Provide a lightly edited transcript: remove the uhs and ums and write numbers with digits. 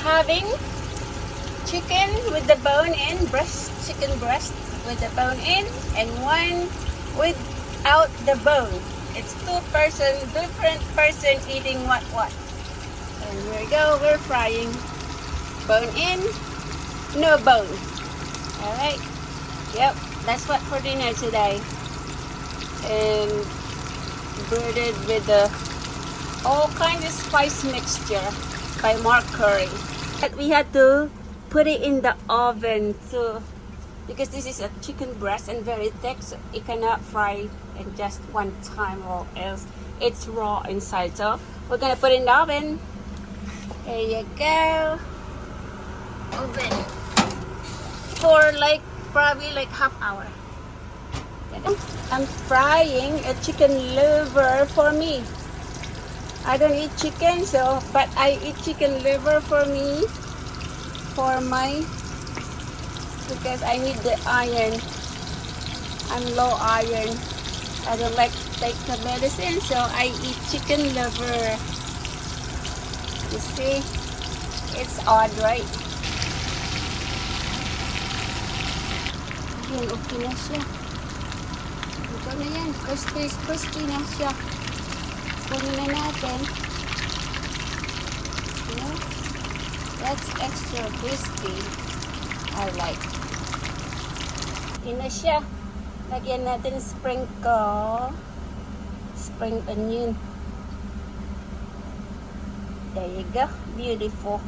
having chicken with the bone in, chicken breast with the bone in, and one without the bone. It's different person eating what. And here we go, we're frying. Bone in, no bone. Alright, yep, that's what for dinner today. And breaded with the all kind of spice mixture by Mark Curry. But we had to put it in the oven too, because this is a chicken breast and very thick, so it cannot fry in just one time or else it's raw inside. So we're gonna put it in the oven. There you go. Oven for probably half hour. I'm frying a chicken liver for me. I don't eat chicken, but I eat chicken liver for me, because I need the iron. I'm low iron. I don't like to take the medicine, so I eat chicken liver. You see, it's odd, right? Yan, okay na siya. Ito na yan, crispy na siya. Kunin na natin. That's extra crispy. I like. Okay na siya. Lagyan natin spring onion. There you go. Beautiful.